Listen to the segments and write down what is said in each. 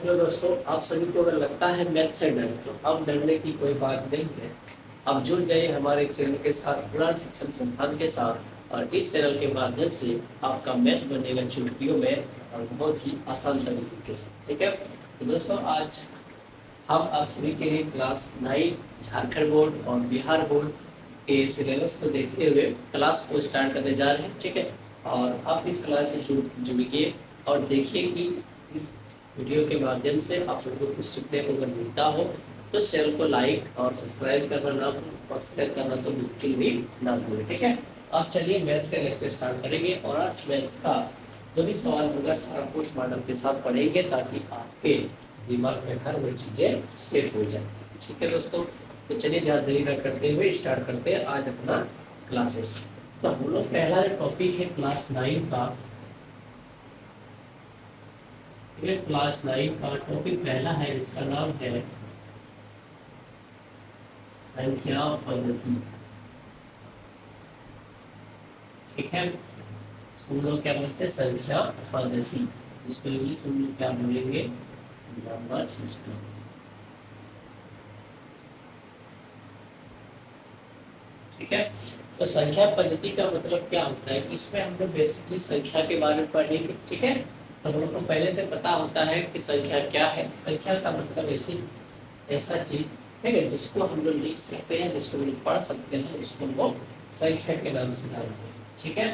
Hello दोस्तों, आप सभी को अगर लगता है मैथ से डर तो अब डरने की कोई बात नहीं है। आप जुड़ गए हमारे चैनल के साथ, उड़ान शिक्षण संस्थान के साथ, और इस चैनल के माध्यम से आपका मैथ बनेगा चुटकियों में और बहुत ही आसान तरीके से। ठीक है, तो दोस्तों आज हम आप सभी के लिए क्लास 9 झारखंड बोर्ड और बिहार बोर्ड के सिलेबस को देखते हुए क्लास को स्टार्ट करने जा रहे हैं। ठीक है, और आप इस क्लास से जुड़िए और देखिए कि इस वीडियो के माध्यम से आप लोगों को कुछ सीखने को अगर मिलता हो तो चैनल को लाइक और सब्सक्राइब करना ना भूलें और शेयर करना तो बिल्कुल भी ना भूलें। ठीक है, अब चलिए मैथ्स का लेक्चर स्टार्ट करेंगे और आज मैथ्स का जो भी सवाल होगा सारा पोस्टमार्टम के साथ पढ़ेंगे ताकि आपके दिमाग में हर वो चीज़ें सेट हो जाए। ठीक है दोस्तों, तो चलिए ज़्यादा देरी न करते हुए स्टार्ट करते हैं आज अपना क्लासेस। तो हम लोग पहला जो टॉपिक है क्लास 9 का, क्लास 9 का टॉपिक पहला है, इसका नाम है संख्या पद्धति। ठीक है, हम लोग क्या बोलते हैं, संख्या पद्धति, जिसको इंग्लिश हम लोग क्या बोलेंगे, नंबर सिस्टम। ठीक है, तो संख्या पद्धति का मतलब क्या होता है कि इसमें हम लोग बेसिकली संख्या के बारे में पढ़ेंगे। ठीक है, तो हम लोग को पहले से पता होता है कि संख्या क्या है। संख्या का मतलब ऐसा चीज, ठीक है, जिसको हम लोग लिख सकते हैं, जिसको हम लोग पढ़ सकते हैं, इसको हम लोग संख्या के नाम से जानते हैं। ठीक है,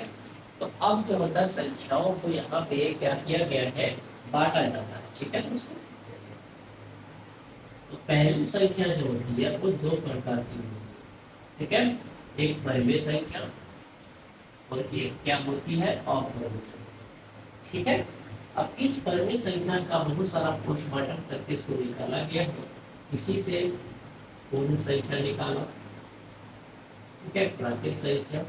तो अब जो होता है संख्याओं को यहाँ पे क्या किया गया है, बांटा जाता है। ठीक है दोस्तों, तो पहली संख्या जो होती है वो दो प्रकार की होती है। ठीक है, एक परिमेय संख्या और एक क्या होती है, अपरिमेय संख्या। ठीक है, अब इस परिमेय संख्या का बहुत सारा पोस्टमार्टम करके इसको निकाला गया है। इसी से पूर्ण संख्या निकाला, ठीक है, प्राकृत संख्या,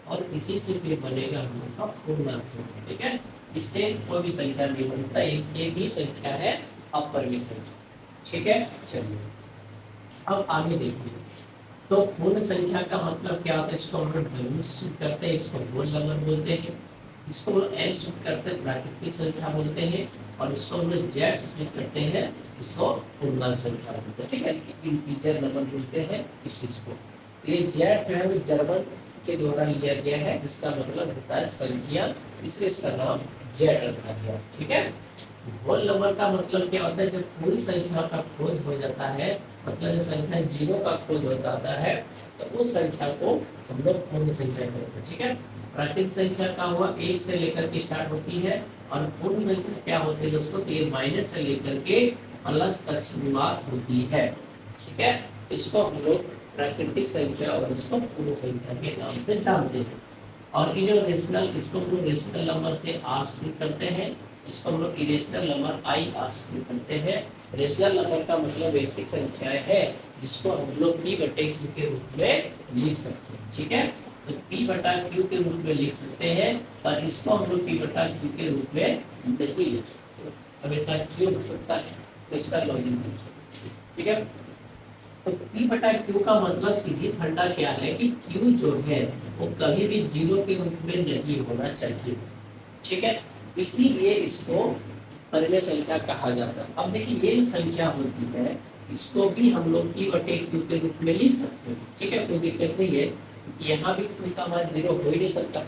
और इसी से फिर बनेगा हम लोग का पूर्णांक संख्या। ठीक है, इससे कोई भी संख्या नहीं बनता, एक ही संख्या है, अपरिमेय संख्या। ठीक है, चलिए अब आगे देखिए। तो पूर्ण संख्या का मतलब क्या होता है, इसको हम लोग वैल्यू सूट करते हैं, इसको होल नंबर बोलते हैं। इसको हम लोग एल सूट करते हैं, प्राकृतिक संख्या बोलते हैं, और इसको हम लोग जेड सूट करते हैं, इसको पूर्णांक संख्या बोलते हैं। ठीक है, इंटीजर नंबर बोलते हैं इस चीज को। ये जेड जो है वो जर्मन के द्वारा लिया गया है, जिसका मतलब होता है संख्या, इसलिए इसका नाम जेड रखा गया। ठीक है, होल नंबर का मतलब क्या होता है, जब पूरी संख्या का खोज हो जाता है, मतलब संख्या जीरो का खोज हो जाता है, तो उस संख्या को हम लोग पूर्ण संख्या कहते हैं। ठीक है, प्राकृतिक संख्या का हुआ एक से लेकर के स्टार्ट होती है, और पूर्ण संख्या क्या होती है दोस्तों, तो ये माइनस से लेकर के प्लस तक शुरुआत होती है। ठीक है, इसको हम लोग प्राकृतिक संख्या और इसको पूर्ण संख्या के नाम से जानते हैं। और ये जो रेशनल, इसको हम लोग रेशनल नंबर से आर शुरू करते हैं, इसको हम लोग इरेशनल नंबर आई आर शुरू करते हैं। रेशनल नंबर का मतलब ऐसी संख्या है जिसको हम लोग p बटे q के रूप में लिख सकते हैं। ठीक है, तो p बटा q के रूप में लिख सकते हैं, और इसको हम लोग p बटा q के रूप में नहीं लिख सकते। अब ऐसा क्यों हो सकता है, तो इसका लॉजिक देखिए। ठीक है, तो p बटा q का मतलब सीधी फंडा क्या है कि q जो है वो कभी भी जीरो के रूप में नहीं होना चाहिए। ठीक है, इसीलिए इसको परिमेय संख्या कहा जाता है। अब देखिए ये जो संख्या होती है इसको भी हम लोग p बटे q के रूप में लिख सकते हैं। ठीक है, कोई दिक्कत नहीं है, यहाँ भी q का मान जीरो हो ही नहीं सकता।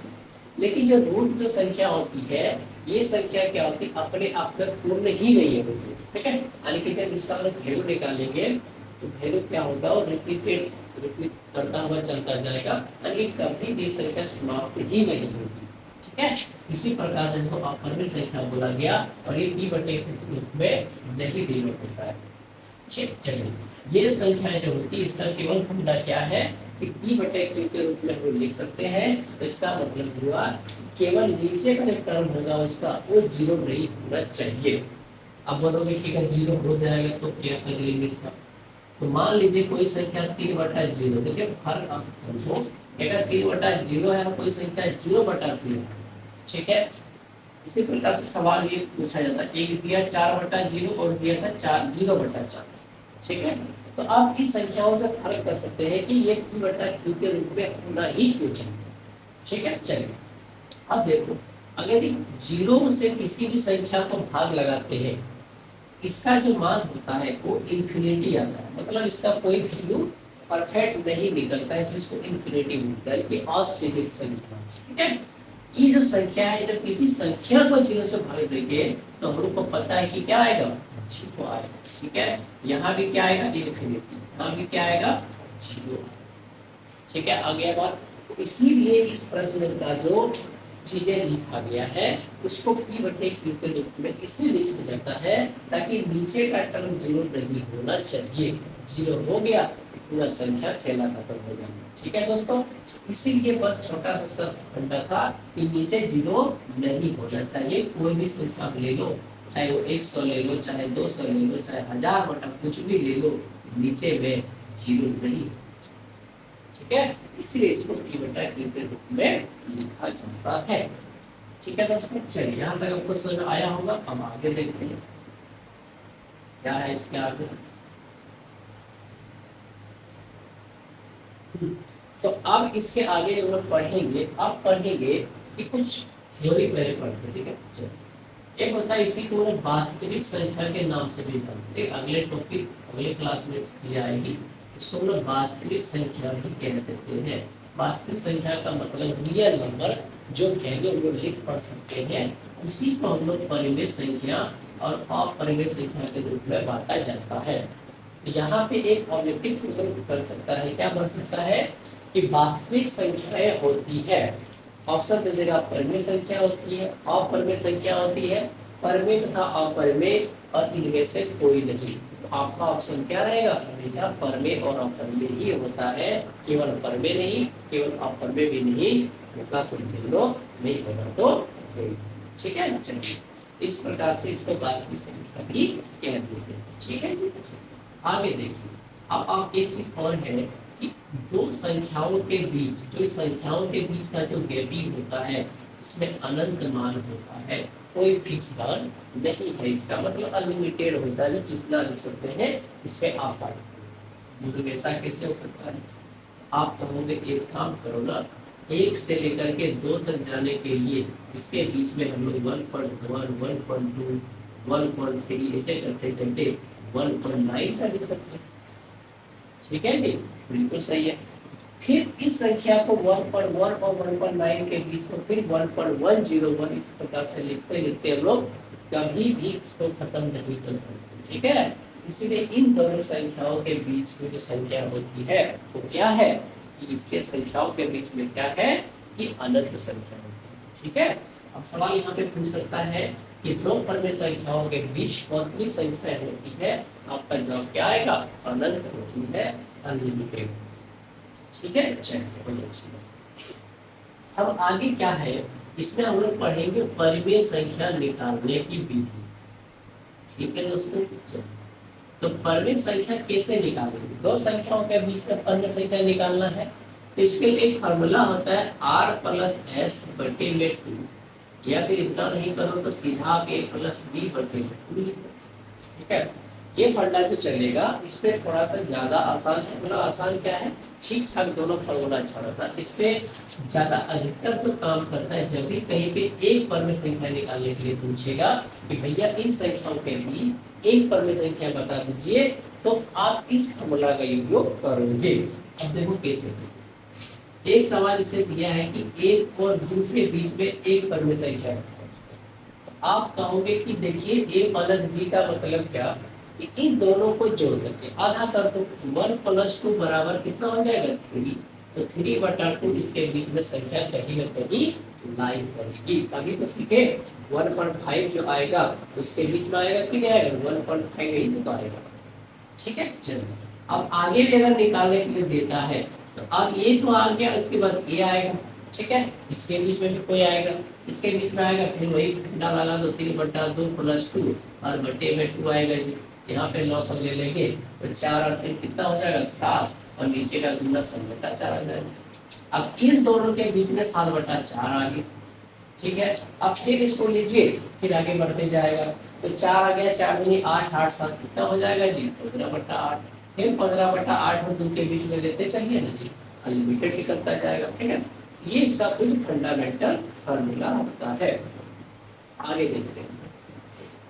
लेकिन जो रूट जो संख्या होती है, ये संख्या क्या होती है, अपने आप में पूर्ण ही नहीं है होती। ठीक है, यानी कि जब इसका हम लोग वैल्यू निकालेंगे तो वैल्यू क्या होगा, और रिपीट करता हुआ चलता जाएगा, यानी कभी भी संख्या समाप्त ही नहीं होगी। ठीक है, इसी प्रकार से इसको अपरिमेय संख्या बोला गया, और ये p बटे q के रूप में नहीं डिनोट होता है। ठीक, चलिए ये संख्या जो होती है इसका केवल फंडा क्या है कि p बटे q के रूप में हम लिख सकते हैं। तो इसका मतलब हुआ केवल नीचे का जो टर्म होगा उसका वो जीरो नहीं होना चाहिए। अब बोलोगे कि अगर जीरो हो जाएगा तो क्या कर लेंगे इसका, तो मान लीजिए कोई संख्या 3 बटा 0, देखिए फर्क आप समझो, अगर 3 बटा 0 है, कोई संख्या 0 बटा 3। ठीक है, इसी प्रकार से सवाल ये पूछा जाता है, एक दिया 4 बटा 0 और दिया था 4 0 बटा 4। ठीक है, तो आप इस संख्याओं से फर्क कर सकते हैं कि ये p बटा q के रूप में होना ही क्यों चाहिए। ठीक है, चलिए अब देखो, अगर 0 से किसी भी संख्या को भाग लगाते हैं इसका जो मान होता है वो इन्फिनिटी आता है, मतलब इसका कोई वैल्यू परफेक्ट नहीं निकलता है, इसलिए इसको इन्फिनिटी मिलता है कि असीमित संख्या। ठीक है, ये जो संख्या है, जब किसी संख्या को जीरो से भाग देंगे तो हम लोग को पता है कि क्या आएगा, जीरो आएगा। ठीक है, यहाँ भी क्या आएगा, इन्फिनिटी, यहाँ भी क्या आएगा, जीरो। ठीक है, आगे बात। तो इसीलिए इस प्रश्न का जो चीजें लिखा गया है उसको p बटे q के रूप में इसलिए लिखा जाता है ताकि नीचे का टर्म जीरो नहीं होना चाहिए। जीरो हो गया तो पूरा संख्या खेला खत्म हो जाएगा। ठीक है दोस्तों, इसीलिए बस छोटा सा सब घंटा था कि नीचे जीरो नहीं होना चाहिए। कोई भी संख्या ले लो, चाहे वो 100 ले लो, चाहे 200 ले लो, चाहे 1000 बटा कुछ भी ले लो, नीचे में जीरो नहीं। ठीक है, इसलिए इसको p बटा q के रूप में लिखा जाता है। ठीक है दोस्तों, चलिए यहाँ तक आपको समझ आया होगा। हम आगे देखते हैं क्या है इसके आगे। तो अब इसके आगे जो हम पढ़ेंगे, अब पढ़ेंगे कि कुछ थ्योरी पहले पढ़ते हैं। ठीक है, एक होता है इसी को वास्तविक संख्या के नाम से भी जानते हैं। अगले टॉपिक अगले क्लास में चीजें आएगी, इसको हम लोग वास्तविक संख्या भी कह देते हैं। वास्तविक संख्या का मतलब रियल नंबर जो वैल्यू हम लोग लिख पढ़ सकते हैं, उसी को हम लोग परिमेय संख्या और अपरिमेय संख्या के रूप में बांटा जाता है। तो यहाँ पे एक ऑब्जेक्टिव क्वेश्चन बन सकता है, क्या बन सकता है कि वास्तविक संख्याएं होती है, ऑप्शन दे देगा परिमेय संख्या होती है, अपरिमेय संख्या होती है, परिमेय तथा अपरिमेय और इनमें से कोई नहीं। आपका ऑप्शन क्या रहेगा, हमेशा परिमेय और अपरिमेय ही होता है, केवल परिमेय नहीं, केवल अपरिमेय भी नहीं होगा, तो दोनों नहीं होगा तो नहीं। ठीक है, चलिए इस प्रकार से इसको वास्तविक संख्या भी कह देते हैं। ठीक है जी, आगे देखिए। अब आप एक चीज और है कि दो संख्याओं के बीच, जो संख्याओं के बीच का जो गैपिंग होता है इसमें अनंत मान होता है, कोई फिक्स मान नहीं है। इसका मतलब अनलिमिटेड होता है, जितना लिख सकते हैं इसमें आप पाएंगे। ऐसा कैसे हो सकता है, आप कहोगे एक काम करो ना, एक से लेकर के दो तक जाने के लिए इसके बीच में हम लोग 1.1, 1.2, 1.3 ऐसे करते करते 1.9 का लिख सकते हैं। ठीक है जी, बिल्कुल सही है। फिर इस संख्या को 1.1 और 1.9 के बीच में फिर 1.101 इस प्रकार से लिखते लिखते हम लोग कभी भी इसको खत्म नहीं कर सकते। ठीक है, इसीलिए इन दोनों संख्याओं के बीच में जो संख्या होती है वो क्या है कि इसके संख्याओं के बीच में क्या है कि अनंत संख्या होती है। ठीक है, अब सवाल यहाँ पे पूछ सकता है कि दो परिमेय संख्याओं के बीच कौन सी संख्या होती है, आपका जवाब क्या आएगा, अनंत होती है, अनलिमिटेड। ठीक है, चलिए अब आगे क्या है, इसमें हम लोग पढ़ेंगे परिमेय संख्या निकालने की विधि। ठीक है दोस्तों, तो परिमेय संख्या कैसे निकालेंगे, दो संख्याओं के बीच में परिमेय संख्या निकालना है तो इसके लिए एक फॉर्मूला होता है r प्लस एस बटे में 2, या फिर इतना नहीं करो तो सीधा आप a प्लस बी बटे में 2 लिखो। ठीक है, ये फंडा जो चलेगा इस पे थोड़ा सा ज्यादा आसान है, मतलब आसान क्या है, ठीक ठाक दोनों फॉर्मूला अच्छा रहता है। इस पे ज्यादा अधिकतर जो काम करता है, जब भी कहीं पे एक परिमेय संख्या निकालने के लिए पूछेगा कि भैया इन संख्याओं के बीच एक परिमेय संख्या बता दीजिए, तो आप इस फॉर्मूला का उपयोग करोगे। अब देखो कैसे, एक सवाल इसे दिया है कि एक और दो के बीच में एक परिमेय संख्या है, आप कहोगे कि देखिए a प्लस बी का मतलब क्या कि इन दोनों को जोड़ करके आधा कर दो, 1 प्लस 2 बराबर कितना हो जाएगा 3, तो 3 बटा 2 इसके बीच में संख्या कहीं न कहीं लाइन करेगी। अभी तो सीखे 1.5 जो आएगा इसके बीच में आएगा कि नहीं आएगा, 1.5 यही से तो आएगा। ठीक है, चलिए अब आगे भी अगर निकालने के लिए देता है तो अब ये तो आ गया, इसके बाद ये आएगा। ठीक है, इसके बीच में भी कोई आएगा, इसके बीच में आएगा, फिर वही घंटा लगा दो, 3 बटा 2 प्लस 2 और बटे में 2 आएगा जी। यहाँ पे 900 ले लेंगे तो 4 और 3 कितना हो जाएगा 7, और नीचे का दूना 7 बटा 4 आ जाएगा। अब इन दोनों के बीच में 7 बटा 4 आ गया। ठीक है, अब फिर इसको लीजिए, फिर आगे बढ़ते जाएगा तो 4 आ गया, 4 दूनी 8, 8 7 कितना हो जाएगा जी 15 बटा 8, फिर 15 बटा 8 और 2 के बीच में लेते चलिए ना जी, अनलिमिटेड निकलता जाएगा। ठीक है, ये इसका कुछ फंडामेंटल फॉर्मूला होता है। आगे देखते हैं।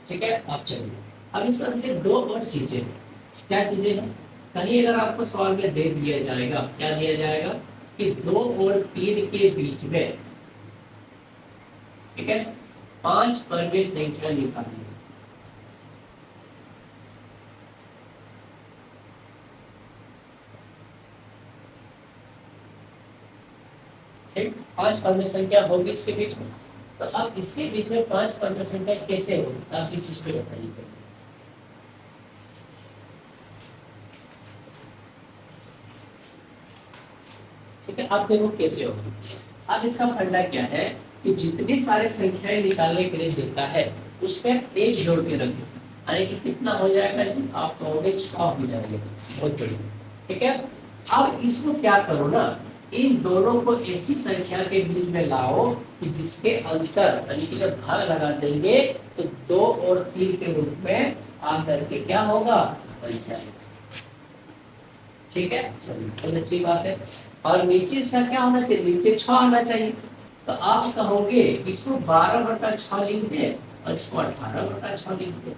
ठीक है, आप चलिए अब इसके अंदर दो और चीजें हैं। क्या चीजें हैं? कहीं अगर आपको सवाल में दे दिया जाएगा, क्या दिया जाएगा कि 2 और 3 के बीच में, ठीक है, 5 परवें संख्या निकालिए। ठीक, 5 परवें संख्या होगी इसके बीच में। तो अब इसके बीच में 5 परवें संख्या कैसे होगी, आप इस चीज पे बताइए। ठीक है, आप देखो कैसे होगी। अब इसका फंडा क्या है कि जितनी सारे संख्याएं निकालने के लिए देता है उसमें एक जोड़ के रख दो, यानी कि कितना हो जाएगा जी, आप कहोगे 6 हो जाएगा। बहुत बढ़िया, ठीक है। अब इसको क्या करो ना, इन दोनों को ऐसी संख्या के बीच में लाओ कि जिसके अंतर, यानी कि जब भाग लगा देंगे तो 2 और 3 के रूप में आकर के क्या होगा, बन जाएगा। ठीक है, चलिए बहुत अच्छी बात है। और नीचे इसका क्या होना चाहिए, नीचे 6 आना चाहिए। तो आप कहोगे इसको 12/6 लिख दे और इसको 18/6 लिख दे,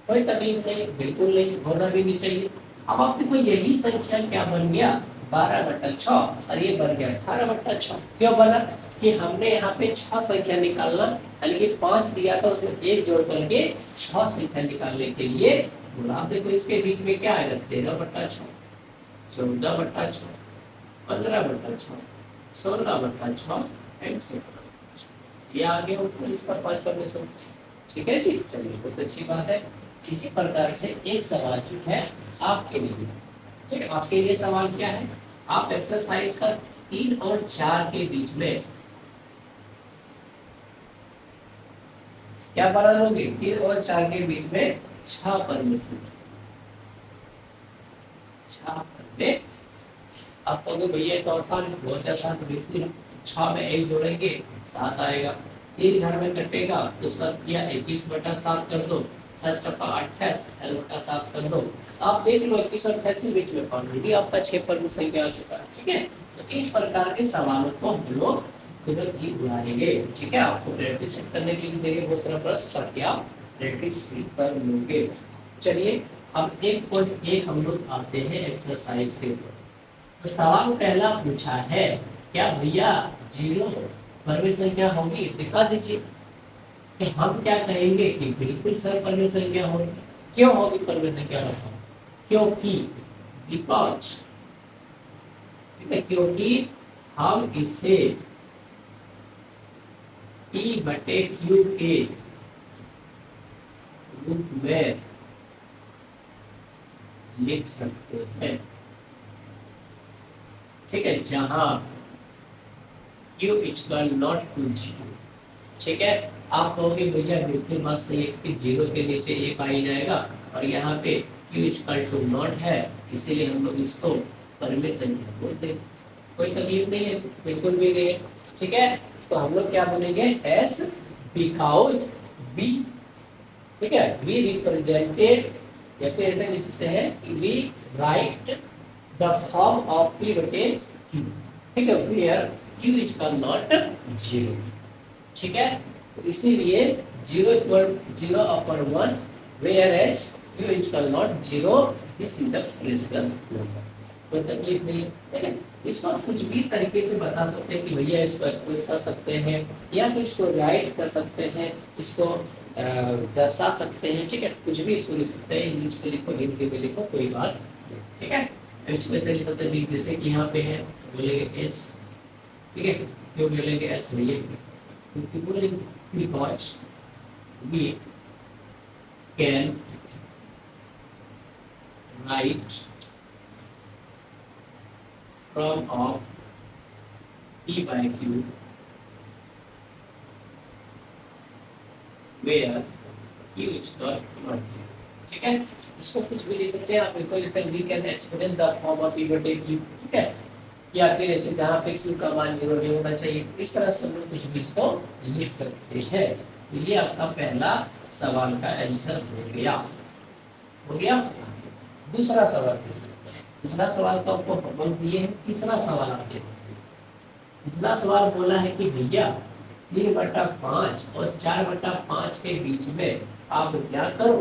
कोई तकलीफ नहीं, बिल्कुल नहीं, होना भी नहीं चाहिए। अब आप देखो यही संख्या क्या बन गया, 12/6 और ये बन गया 18/6। क्यों बना कि हमने यहाँ पे 6 संख्या निकालना, यानी कि 5 दिया था उसमें एक जोड़ करके 6 संख्या निकालने के लिए बोला। आप देखो इसके बीच में क्या आएगा, 13/6, 14/6, 15/6, 16/6 एंड 17। ये आगे ऊपर इसका 5 परमेशन। ठीक है जी, चलिए बहुत अच्छी बात है। इसी प्रकार से एक सवाल जो है आपके लिए, ठीक है, आपके लिए सवाल क्या है, आप एक्सरसाइज का 3 और 4 के बीच में क्या बना लोगे, 3 और 4 के बीच में 6 परमेशन। 6 परमेशन। आप कहोगे भैया तो आसान, बहुत आसान, बिल्कुल। 6 में 1 जोड़ेंगे 7 आएगा, 3 घर में कटेगा तो 7 किया 21/7 कर दो, 7 चौका 28/7 कर दो। आप देख लो 21 और 28 बीच में ऑलरेडी आपका 6 पर संख्या आ चुका है। ठीक है, तो इस प्रकार के सवालों को हम लोग तुरंत ही उड़ाएंगे। ठीक है, आपको प्रैक्टिस करने के लिए देंगे बहुत सारा प्रश्न ताकि आप प्रैक्टिस कर लोगे। चलिए अब 1.1 हम लोग आते हैं एक्सरसाइज के ऊपर। तो सवाल पहला पूछा है, क्या भैया 0 परवें संख्या होगी, दिखा दीजिए। तो हम क्या कहेंगे कि बिल्कुल सर परवें संख्या होगी। क्यों होगी परवें संख्या होगी, क्योंकि बिकॉज, ठीक है, क्योंकि हम इसे P/Q के रूप में लिख सकते हैं। ठीक है, जहां Q इक्वल नॉट टू 0। ठीक है, आप कहोगे भैया बिल्कुल बात सही है कि 0 के नीचे 1 आ ही जाएगा और यहाँ पे Q इक्वल टू नॉट है, इसीलिए हम लोग इसको परवें संख्या बोलते हैं। कोई तकलीफ नहीं है, बिल्कुल भी नहीं है। ठीक है, तो हम लोग क्या बोलेंगे, एस बिकॉज बी। ठीक है, वी रिप्रेजेंटेड, या फिर ऐसे लिख सकते हैं we write the form of P/Q। ठीक है, वेयर Q इक्वल नॉट 0। ठीक है, तो इसीलिए 0/1 where as Q equal not 0, this is the critical number. कोई तकलीफ नहीं है। ठीक है, इसको कुछ भी तरीके से बता सकते हैं कि भैया इसको एक्सप्रेस कर सकते हैं या फिर इसको राइट कर सकते हैं, इसको दर्शा सकते हैं। ठीक है, कुछ भी इसको लिख सकते हैं, इंग्लिश में लिखो, हिंदी में लिखो, कोई बात नहीं। ठीक है, इसको ऐसे लिख सकते हैं जैसे कि यहाँ पे है, बोलेंगे एस। ठीक है, क्यों बोलेंगे एस, भैया क्योंकि बोलेंगे because we can write from of P/Q where Q is not 0। ठीक है, इसको कुछ भी लिख सकते हैं आप, बिल्कुल इसका we can express the form of P/Q। ठीक है, या फिर ऐसे जहाँ पे Q का मान 0 नहीं होना चाहिए, इस तरह से हम लोग कुछ भी इसको लिख सकते हैं। तो ये आपका पहला सवाल का आंसर हो गया। हो गया, दूसरा सवाल, दूसरा सवाल तो आपको बोल दिए हैं। तीसरा सवाल आपके, तीसरा सवाल बोला है कि भैया 3/5 और 4/5 के बीच में आप क्या करो,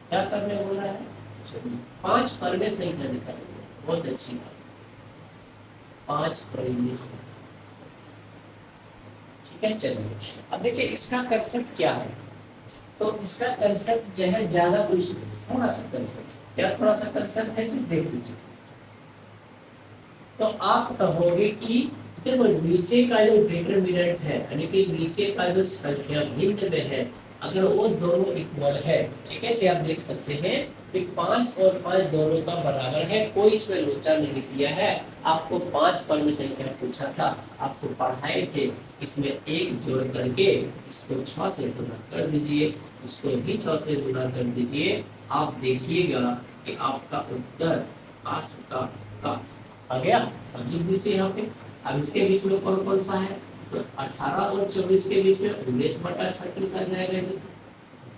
क्या करने बोल रहा है? चलिए 5 परिमेय संख्या निकालिए। बहुत अच्छी बात, 5 परिमेय संख्या। ठीक है, चलिए अब देखिए इसका कंसेप्ट क्या है। तो इसका कंसेप्ट जो है ज्यादा कुछ नहीं, थोड़ा सा कंसेप्ट, क्या थोड़ा सा कंसेप्ट है जी, देख लीजिए। तो आप कहोगे कि देखो नीचे का जो डिटरमिनेंट है, यानी कि नीचे का जो संख्या भिन्न में है, अगर वो दोनों इक्वल है, ठीक है जी, आप देख सकते हैं कि 5 और 5 दोनों का बराबर है, कोई इसमें लोचा नहीं किया है। आपको 5 परिमेय संख्या पूछा था, आपको पढ़ाए थे, इसमें एक जोड़ करके इसको 6 से गुणा कर दीजिए, इसको भी 6 से गुणा कर दीजिए। आप देखिएगा कि आपका उत्तर आ चुका का आ गया। अब लिख दीजिए यहाँ पे। अब इसके बीच में कौन कौन सा है, तो 18 और 24 के बीच में 19/36 आ जाएगा जी,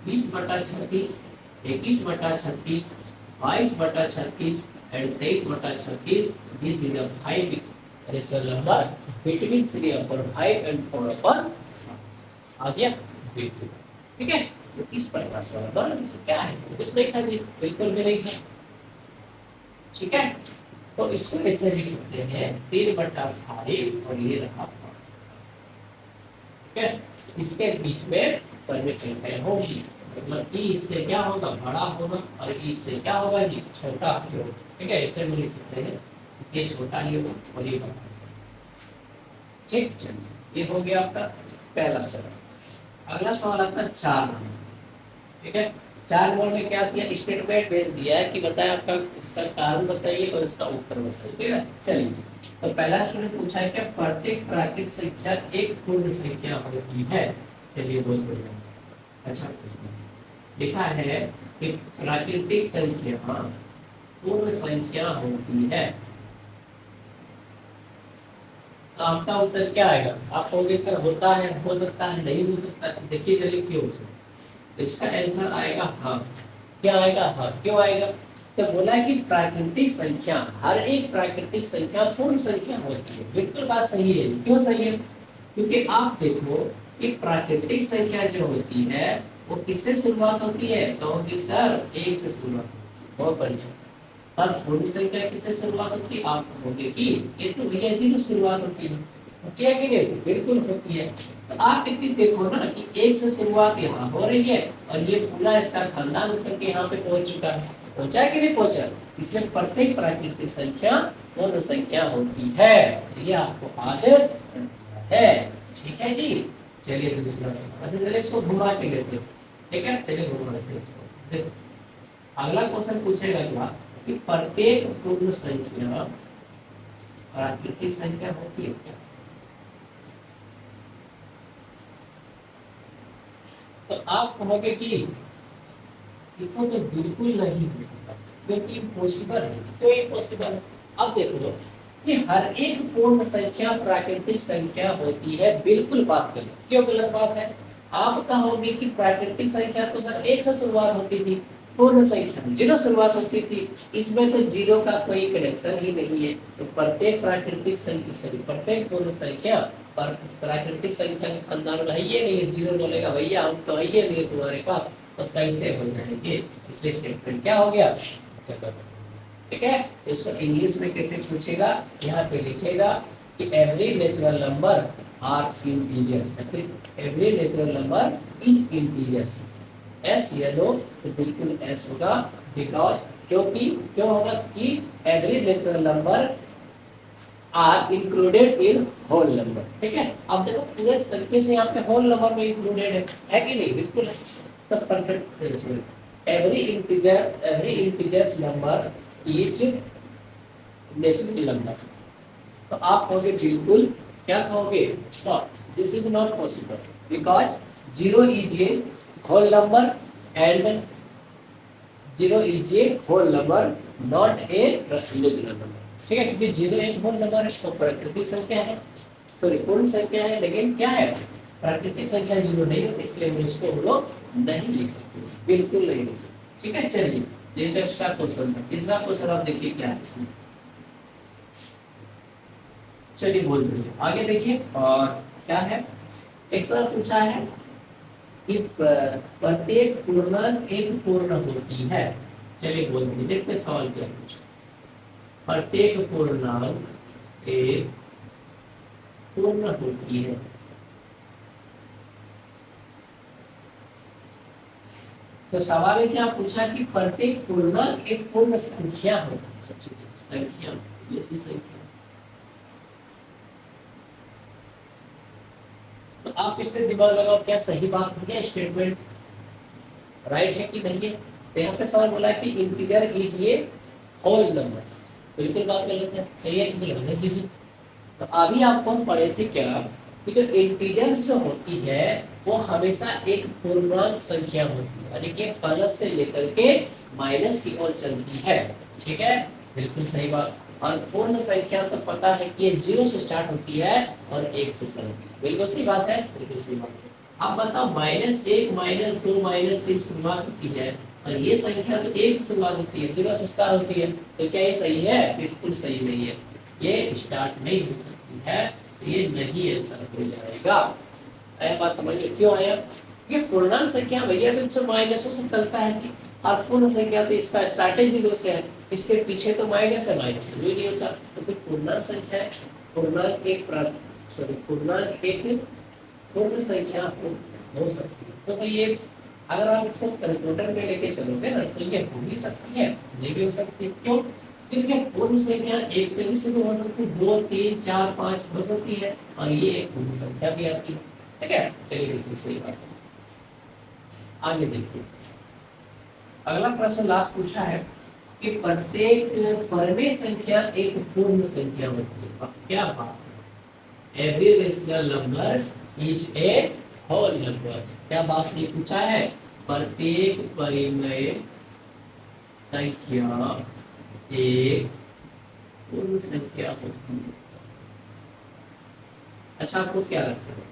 20/36, 21/36, 22/36 and 23/36। This is the 5 rational number between 3/5 and 4/5 आ गया बिल्कुल। ठीक है, तो इस प्रकार से नंबर क्या है, कुछ नहीं था जी, बिल्कुल भी नहीं था। ठीक है, तो इसको ऐसे लिख सकते हैं 3/5 और ये रहा 5। ठीक है, इसके बीच में परिमेय संख्या होगी, मतलब ई इससे क्या होगा, बड़ा होगा, और ई इससे क्या होगा जी, छोटा होगा। ठीक है, ऐसे भी लिख सकते हैं, ये छोटा ही होगा और ये बड़ा। ठीक, चलिए ये हो गया आपका पहला सवाल। अगला सवाल आता है 4 नंबर। ठीक है, 4 नंबर में क्या दिया, स्टेटमेंट भेज दिया है कि बताएं आपका इसका कारण बताइए और इसका उत्तर बताइए। ठीक है, चलिए तो पहला स्टूडेंट पूछा है कि प्रत्येक प्राकृतिक संख्या एक पूर्ण संख्या होती है। चलिए बहुत बढ़िया। अच्छा, इसमें लिखा है कि प्राकृतिक संख्या पूर्ण संख्या होती है। तो आपका उत्तर क्या आएगा? आप कहोगे सर होता है, हो सकता है, नहीं हो सकता है। देखिए चलिए क्यों हो सकता है, तो इसका आंसर आएगा हाँ। क्या आएगा? हाँ। क्यों आएगा? तो बोला कि प्राकृतिक संख्या, हर एक प्राकृतिक संख्या पूर्ण संख्या होती है। बिल्कुल बात सही है। क्यों सही है? क्योंकि आप देखो कि प्राकृतिक संख्या जो होती है वो किससे शुरुआत होती है, कहोगे सर 1 से शुरुआत होती है। बहुत बढ़िया। और पूर्ण संख्या किससे शुरुआत होती है? आप कहोगे कि ये तो भैया जी से शुरुआत होती है। होती है कि नहीं? बिल्कुल होती है। तो आप एक चीज देखो ना कि 1 से शुरुआत यहाँ हो रही है और ये पूरा इसका खानदान उतर के यहाँ पे पहुंच चुका है। पहुंचा कि नहीं पहुंचा? इसलिए प्रत्येक प्राकृतिक संख्या पूर्ण संख्या होती है। ये आपको आदत है। ठीक है जी, चलिए दूसरा सवाल। अच्छा चलिए इसको घुमा के लेते हैं। ठीक है, चलिए घुमा लेते हैं इसको। देखो अगला क्वेश्चन पूछेगा क्या कि प्रत्येक पूर्ण संख्या प्राकृतिक संख्या होती है क्या? तो आप कहोगे कि इतना तो बिल्कुल नहीं हो सकता, क्योंकि इम्पॉसिबल है। क्यों इम्पॉसिबल? अब देखो कि हर एक पूर्ण संख्या प्राकृतिक संख्या होती है, बिल्कुल बात करें। क्यों गलत बात है? आप कहोगे कि प्राकृतिक संख्या तो सर 1 से शुरुआत होती थी, पूर्ण संख्या 0 शुरुआत होती थी, इसमें तो 0 का कोई कनेक्शन ही नहीं है। तो प्रत्येक प्राकृतिक संख्या, सॉरी प्रत्येक पूर्ण संख्या पर प्राकृतिक संख्या का खानदान है ये नहीं है। 0 बोलेगा भैया हम तो है ये नहीं तुम्हारे पास, तो कैसे हो जाएंगे? इसलिए स्टेटमेंट क्या हो गया? ठीक है, इसको इंग्लिश में कैसे पूछेगा? यहाँ पे लिखेगा कि every natural number are integers. Every natural number is integers. Yes ये लो तो बिल्कुल एस होगा, बिकॉज क्योंकि क्यों होगा कि every natural number are included in whole number. ठीक है, अब देखो पूरे तरीके से यहाँ पे होल नंबर में इंक्लूडेड है कि नहीं? बिल्कुल है। तो perfect every integers number is natural number. तो आप कहोगे बिल्कुल, क्या कहोगे? This is not possible because 0 is a whole number and 0 is a whole number, not a natural number। ठीक है, क्योंकि 0 एक whole number है तो प्राकृतिक संख्या है, सॉरी पूर्ण संख्या है, लेकिन क्या है? प्राकृतिक संख्या 0 नहीं है, इसलिए हम इसको हम लोग नहीं लिख सकते, बिल्कुल नहीं लिख सकते। ठीक है, चलिए ये नेक्स्ट का क्वेश्चन है। तीसरा क्वेश्चन आप देखिए क्या है इसमें। चलिए बहुत बढ़िया, आगे देखिए। और क्या है? एक सवाल पूछा है कि प्रत्येक पूर्णांक एक पूर्ण होती है। चलिए बोलते देखते सवाल क्या पूछा। प्रत्येक पूर्णांक एक पूर्ण होती है। तो सवाल है क्या पूछा कि प्रत्येक पूर्णांक एक पूर्ण संख्या होती है। सबसे पहले संख्या, ये संख्या। तो आप इस पे दिमाग लगाओ, क्या सही बात है, क्या स्टेटमेंट राइट है कि नहीं है। तो यहाँ पे सवाल बोला कि इंटीजर इज ये होल नंबर्स, बिल्कुल बात गलत है, सही है कि नहीं। तो अभी आपको हम पढ़े थे क्या कि जो इंटीजर्स जो होती है वो हमेशा एक पूर्णांक संख्या होती है, यानी कि प्लस से लेकर के माइनस की ओर चलती है। ठीक है, बिल्कुल सही बात। और पूर्ण संख्या तो पता है कि ये 0 से स्टार्ट होती है और 1 से चलती है। बिल्कुल सही बात है, बिल्कुल सही बात है। आप बताओ -1 -2 -3 शुरुआत होती है और ये संख्या तो 1 से शुरुआत होती है, 0 से स्टार्ट होती है। तो क्या ये सही है? बिल्कुल सही नहीं है, ये स्टार्ट नहीं हो सकती है, तो ये नहीं आंसर हो जाएगा। आया बात समझ में? क्यों आया? ये पूर्णांक संख्या भैया तो माइनसों से चलता है जी, और पूर्ण संख्या तो इसका स्टार्टिंग 0 से है, इसके पीछे तो माइनस है, माइनस तो नहीं होता। तो फिर पूर्णांक संख्या है, पूर्णांक एक पूर्णांक एक पूर्ण संख्या हो सकती है। तो भाई ये अगर आप इसको कैलकुलेटर में लेके चलोगे ना तो ये हो भी सकती है, ये भी हो सकती है। क्यों? क्योंकि पूर्ण संख्या 1 से भी शुरू हो सकती है, 2 3 4 5 हो सकती है, और ये एक पूर्ण संख्या भी आती है। ठीक है, चलिए देखिए सही बात है। आगे देखिए अगला प्रश्न लास्ट पूछा है कि प्रत्येक परमेय संख्या एक पूर्ण संख्या होती है। अब क्या बात है, every rational number is a whole number. क्या बात ये पूछा है? प्रत्येक परिमेय संख्या एक पूर्ण संख्या होती है। अच्छा, आपको क्या लगता है,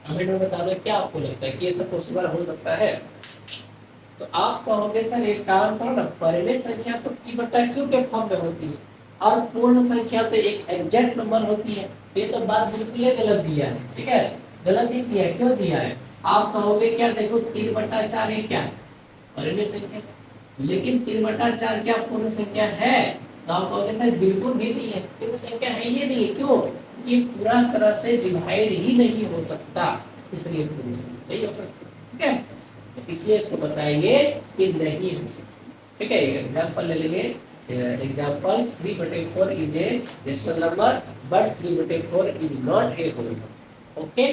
कमेंट में बताना क्या आपको लगता है कि ये सब पॉसिबल हो सकता है। तो आप कहोगे सर एक काम करो ना, परिमेय संख्या तो p/q के फॉर्म में होती है और पूर्ण संख्या तो एक एग्जैक्ट नंबर होती है। तो ये तो बात बिल्कुल ही गलत दिया है। ठीक है, गलत ही दिया है। क्यों दिया है? आप कहोगे क्या, देखो 3/4 ये क्या है? परिमेय संख्या। लेकिन 3/4 क्या पूर्ण संख्या है? तो आप कहोगे सर बिल्कुल भी नहीं है, पूर्ण संख्या है ये नहीं है। क्यों? ये पूरा तरह से डिवाइड ही नहीं हो सकता, इसलिए पूर्ण संख्या नहीं हो सकती। ठीक है, इसलिए इसको बताएंगे कि नहीं हो सकता। ठीक है, एग्जांपल ले लेंगे। Examples 3/4 is a rational number but 3/4 is not a whole number. Okay,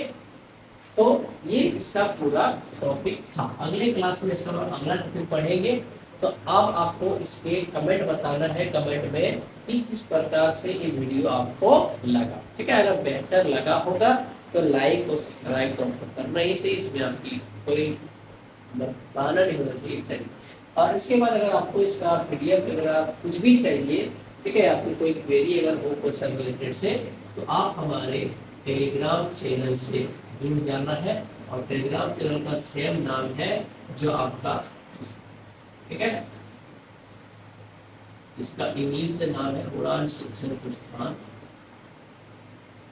तो ये इसका पूरा टॉपिक था। अगले क्लास में इसका अगला टॉपिक पढ़ेंगे। तो अब आपको इस पे कमेंट बताना है, कमेंट में कि किस प्रकार से ये वीडियो आपको लगा। ठीक है, अगर बेहतर लगा होगा तो लाइक और सब्सक्राइब तो करना ही सही, इसमें आपकी कोई बहाना नहीं होना चाहिए। और इसके बाद अगर आपको इसका पीडीएफ अगर कुछ भी चाहिए, ठीक है, आपको कोई क्वेरी अगर हो क्वेश्चन रिलेटेड से, तो आप हमारे टेलीग्राम चैनल से जुड़ जाना है। और टेलीग्राम चैनल का सेम नाम है जो आपका, ठीक है, इसका इंग्लिश से नाम है उड़ान शिक्षण संस्थान।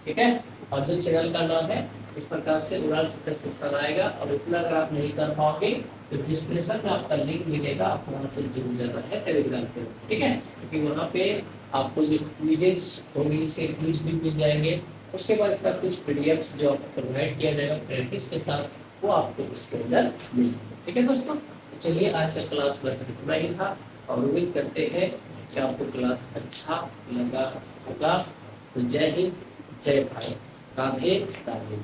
ठीक है, और जो चैनल का नाम है इस प्रकार से उड़ान शिक्षण संस्थान आएगा। और इतना अगर आप नहीं कर पाओगे तो डिस्क्रिप्शन में आपका लिंक मिलेगा, आप वहाँ से जुड़ जाना है टेलीग्राम से। ठीक है, क्योंकि वहाँ पे आपको जो क्विजेस होंगे इसके क्विज भी मिल जाएंगे। उसके बाद इसका कुछ पीडीएफ जो आपको प्रोवाइड किया जाएगा प्रैक्टिस के साथ, वो आपको इसके अंदर मिल जाएगा। ठीक है दोस्तों, चलिए आज का क्लास बस इतना ही था और उम्मीद करते हैं कि आपको क्लास अच्छा लगा होगा। तो जय हिंद, जय भारत, राधे राधे।